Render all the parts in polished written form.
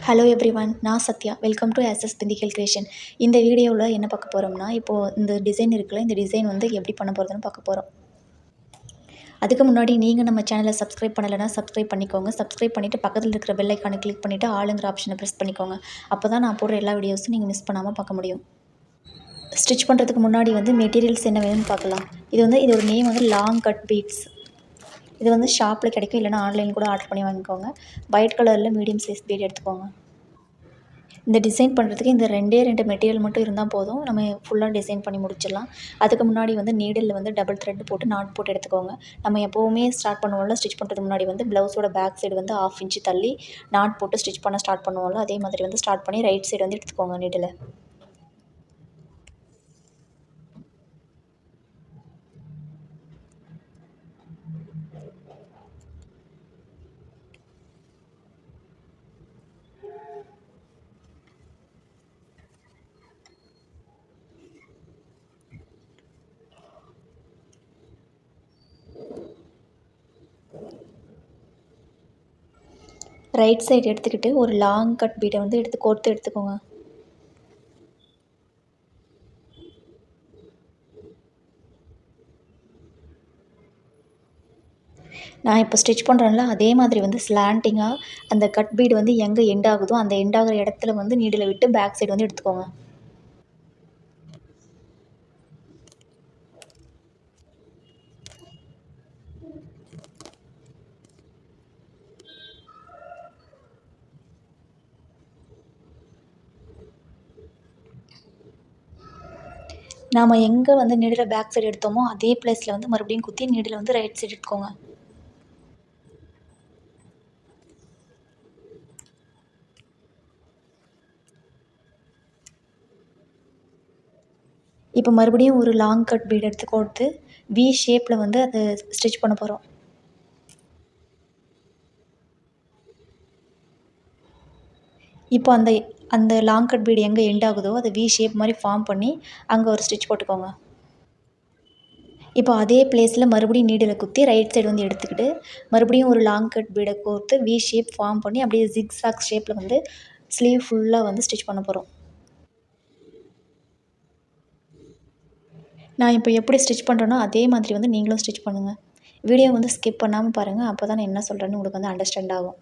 Hello everyone, நான் Sathya. Welcome to SS பிந்திகல் creation. இந்த வீடியோவில் என்ன பார்க்க போகிறோம்னா, இப்போது இந்த டிசைன் இருக்குல்ல, இந்த டிசைன் வந்து எப்படி பண்ண போகிறதுன்னு பார்க்க போகிறோம். அதுக்கு முன்னாடி நீங்கள் நம்ம சேனலை சப்ஸ்கிரைப் பண்ணலைன்னா சப்ஸ்கிரைப் பண்ணிக்கோங்க. சப்ஸ்கிரைப் பண்ணிவிட்டு பக்கத்தில் இருக்கிற பெல் ஐக்கானை கிளிக் பண்ணிவிட்டு ஆளுங்கிற ஆப்ஷனை ப்ரெஸ் பண்ணிக்கோங்க. அப்போ தான் நான் போடுற எல்லா வீடியோஸும் நீங்கள் மிஸ் பண்ணாமல் பார்க்க முடியும். ஸ்டிச் பண்ணுறதுக்கு முன்னாடி வந்து மெட்டீரியல்ஸ் என்ன வேணும்னு பார்க்கலாம். இது ஒரு நேம் வந்து லாங் கட் பீட்ஸ். இது வந்து ஷாப்பில் கிடைக்கும், இல்லைனா ஆன்லைன் கூட ஆர்டர் பண்ணி வாங்கிக்கோங்க. ஒயிட் கலரில் மீடியம் சைஸ் பீட் எடுத்துக்கோங்க. இந்த டிசைன் பண்ணுறதுக்கு இந்த 2 மெட்டீரியல் மட்டும் இருந்தால் போதும், நம்ம ஃபுல்லாக டிசைன் பண்ணி முடிச்சிடலாம். அதுக்கு முன்னாடி வந்து நீடிலில் வந்து டபுள் த்ரெட் போட்டு நாட் போட்டு எடுத்துக்கோங்க. நம்ம எப்போவுமே ஸ்டார்ட் பண்ணுவோம்ல, ஸ்டிச் பண்ணுறதுக்கு முன்னாடி வந்து ப்ளவுஸோட பேக் சைடு வந்து 1/2 இன்ச்சு தள்ளி நாட் போட்டு ஸ்டிச் பண்ண ஸ்டார்ட் பண்ணுவோம்ல, அதே மாதிரி வந்து ஸ்டார்ட் பண்ணி ரைட் சைடு வந்து எடுத்துக்கோங்க நீடில். ரைட் சைடு எடுத்துக்கிட்டு ஒரு லாங் கட் பீடை வந்து கோர்த்து எடுத்துக்கோங்க. நான் இப்போ ஸ்டிச் பண்ணுறேன்ல, அதே மாதிரி வந்து ஸ்லாண்டிங்காக அந்த கட் பீடு வந்து எங்கே எண்ட் ஆகுதோ அந்த எண்ட் ஆகிற இடத்துல வந்து நீடில் விட்டு பேக் சைடு வந்து எடுத்துக்கோங்க. நாம் எங்கே வந்து நீடில் பேக் சைடு எடுத்தோமோ அதே ப்ளேஸில் வந்து மறுபடியும் குத்தி நீடில் வந்து ரைட் சைடு எடுத்துக்கோங்க. இப்போ மறுபடியும் ஒரு லாங் கட் பீட் எடுத்து கோர்த்து வி ஷேப்பில் வந்து அதை ஸ்டிச் பண்ண போகிறோம். இப்போ அந்த அந்த லாங் கட் பீடு எங்கே எண்ட் ஆகுதோ அதை வி ஷேப் மாதிரி ஃபார்ம் பண்ணி அங்கே ஒரு ஸ்டிச் போட்டுக்கோங்க. இப்போ அதே ப்ளேஸில் மறுபடியும் நீடில் குத்தி ரைட் சைடு வந்து எடுத்துக்கிட்டு மறுபடியும் ஒரு லாங் கட் பீடை கோர்த்து வி ஷேப் ஃபார்ம் பண்ணி அப்படியே ஜிக்ஸாக் ஷேப்பில் வந்து ஸ்லீவ் ஃபுல்லாக வந்து ஸ்டிச் பண்ண போகிறோம். நான் இப்போ எப்படி ஸ்டிச் பண்ணுறேனோ அதே மாதிரி வந்து நீங்களும் ஸ்டிச் பண்ணுங்கள். வீடியோ வந்து ஸ்கிப் பண்ணாமல் பாருங்கள், அப்போ தான் நான் என்ன சொல்கிறேன்னு உங்களுக்கு வந்து அண்டர்ஸ்டாண்ட் ஆகும்.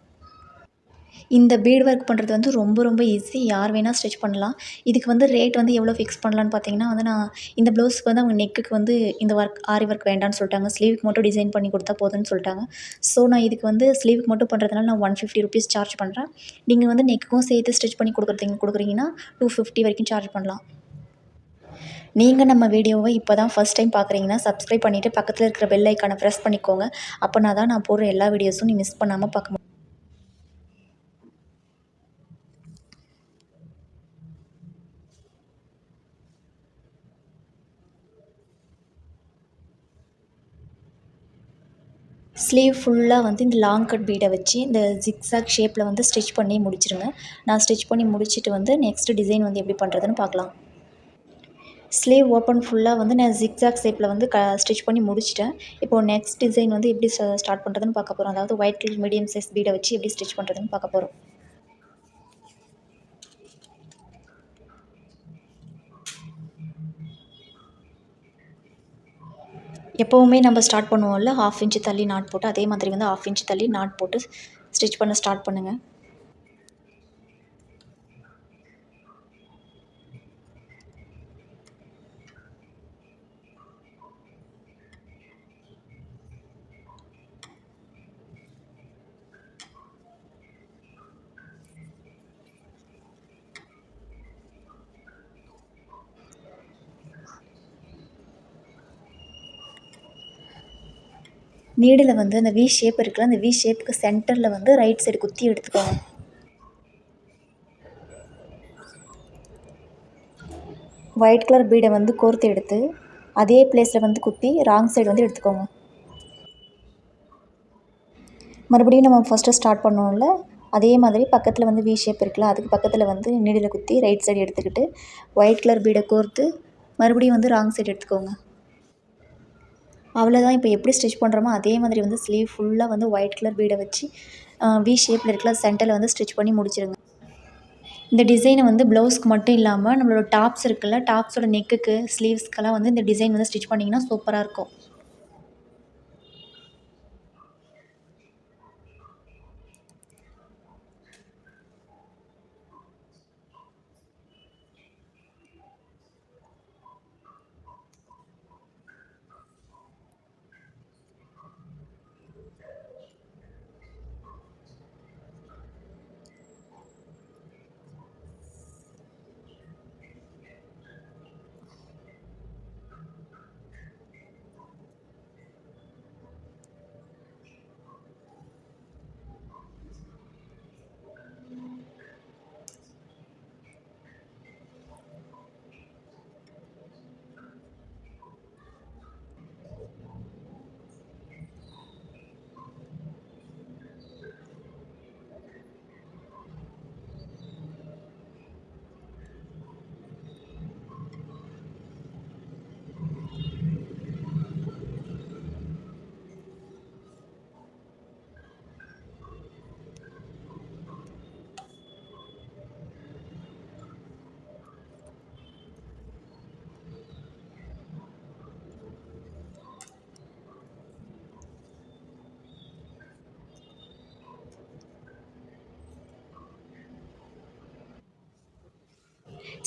இந்த பீட் ஒர்க் பண்ணுறது வந்து ரொம்ப ஈஸி, யார் வேணால் ஸ்டிச் பண்ணலாம். இதுக்கு வந்து ரேட் வந்து எவ்வளோ ஃபிக்ஸ் பண்ணலான்னு பார்த்தீங்கன்னா வந்து, நான் இந்த ப்ளவுஸ்க்கு வந்து அவங்க நெக்குக்கு வந்து இந்த ஆரி ஒர்க் வேண்டான்னு சொல்லிட்டாங்க, ஸ்லீவுக்கு மட்டும் டிசைன் பண்ணி கொடுத்தா போதும்னு சொல்லிட்டாங்க. ஸோ நான் இதுக்கு வந்து ஸ்லீவுக்கு மட்டும் பண்ணுறதுனால நான் 150 ருபீஸ் சார்ஜ் பண்ணுறேன். நீங்கள் வந்து நெக்குக்கும் சேர்த்து ஸ்டிச் பண்ணி கொடுக்குறீங்கன்னா 250 வரைக்கும் சார்ஜ் பண்ணலாம். நீங்கள் நம்ம வீடியோவை இப்போ தான் ஃபஸ்ட் டைம் பார்க்குறீங்கன்னா சப்ஸ்கிரைப் பண்ணிவிட்டு பக்கத்தில் இருக்கிற பெல் ஐக்கானை ப்ரெஸ் பண்ணிக்கோங்க. அப்போனா தான் நான் போடுற எல்லா வீடியோஸும் நீ மிஸ் பண்ணாமல் பார்க்க முடியும். ஸ்லீவ் ஃபுல்லாக வந்து இந்த லாங் கட் பீடை வச்சு இந்த ஜிக்ஸாக் ஷேப்பில் வந்து ஸ்டிச் பண்ணி முடிச்சிருங்க. நான் ஸ்டிச் பண்ணி முடிச்சுட்டு வந்து நெக்ஸ்ட்டு டிசைன் வந்து எப்படி பண்ணுறதுன்னு பார்க்கலாம். ஸ்லீவ் ஓப்பன் ஃபுல்லாக வந்து நான் ஜிக்ஸாக் ஷேப்பில் வந்து ஸ்டிச் பண்ணி முடிச்சிட்டேன். இப்போது நெக்ஸ்ட் டிசைன் வந்து எப்படி ஸ்டார்ட் பண்ணுறதுன்னு பார்க்க போகிறோம். அதாவது ஒயிட் கலர் மீடியம் சைஸ் பீடை வச்சு எப்படி ஸ்டிச் பண்ணுறதுன்னு பார்க்க போகிறோம். எப்போவுமே நம்ம ஸ்டார்ட் பண்ணுவோம்ல, 1/2 இன்ச்சு தள்ளி நாட் போட்டு, அதே மாதிரி வந்து 1/2 இன்ச்சு தள்ளி நாட் போட்டு ஸ்டிச் பண்ண ஸ்டார்ட் பண்ணுங்கள். நீடில் வந்து அந்த வி ஷேப் இருக்குல்ல, அந்த வி ஷேப்புக்கு சென்டரில் வந்து ரைட் சைடு குத்தி எடுத்துக்கோங்க. ஒயிட் கலர் பீடை வந்து கோர்த்து எடுத்து அதே ப்ளேஸில் வந்து குத்தி ராங் சைடு வந்து எடுத்துக்கோங்க. மறுபடியும் நம்ம ஃபஸ்ட்டு ஸ்டார்ட் பண்ணோம்ல, அதே மாதிரி பக்கத்தில் வந்து வி ஷேப் இருக்குல்ல, அதுக்கு பக்கத்தில் வந்து நீடில் குத்தி ரைட் சைடு எடுத்துக்கிட்டு ஒயிட் கலர் பீடை கோர்த்து மறுபடியும் வந்து ராங் சைடு எடுத்துக்கோங்க. அவ்வளோதான். இப்போ எப்படி ஸ்டிச் பண்ணுறோமோ அதே மாதிரி வந்து ஸ்லீவ் ஃபுல்லாக வந்து ஒயிட் கலர் பீடை வச்சு வி ஷேப்பில் இருக்குல்ல, சென்டரில் வந்து ஸ்டிச் பண்ணி முடிச்சிருங்க. இந்த டிசைனை வந்து ப்ளவுஸ்க்கு மட்டும் இல்லாமல் நம்மளோட டாப்ஸ் இருக்குல்ல, டாப்ஸோட நெக்குக்கு, ஸ்லீவ்ஸ்க்கெல்லாம் வந்து இந்த டிசைன் வந்து ஸ்டிச் பண்ணிங்கன்னா சூப்பராக இருக்கும்.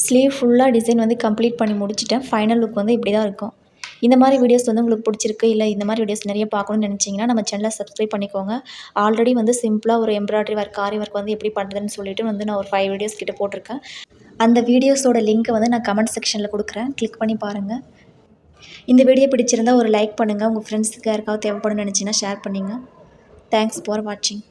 ஸ்லீவ் ஃபுல்லாக டிசைன் வந்து கம்ப்ளீட் பண்ணி முடிச்சிட்டேன். ஃபைனல் லுக் வந்து இப்படி தான் இருக்கும். இந்த மாதிரி வீடியோஸ் வந்து உங்களுக்கு பிடிச்சிருக்கு, இல்லை இந்த மாதிரி வீடியோஸ் நிறைய பார்க்கணும்னு நினச்சிங்கன்னா நம்ம சேனலை சப்ஸ்கிரைப் பண்ணிக்கோங்க. ஆல்ரெடி வந்து சிம்பிளாக ஒரு எம்ப்ராய்டரி ஒர்க், ஆரி ஒர்க் வந்து எப்படி பண்ணுறதுன்னு சொல்லிட்டு வந்து நான் ஒரு 5 வீடியோஸ் கிட்ட போட்டிருக்கேன். அந்த வீடியோஸோட லிங்க்கை வந்து நான் கமெண்ட் செக்ஷனில் கொடுக்குறேன். கிளிக் பண்ணி பாருங்கள். இந்த வீடியோ பிடிச்சிருந்தால் ஒரு லைக் பண்ணுங்கள். உங்கள் ஃப்ரெண்ட்ஸுக்கு யாருக்காவது தேவைப்படும்னு நினச்சிங்கன்னா ஷேர் பண்ணுங்கள். தேங்க்ஸ் ஃபார் வாட்சிங்.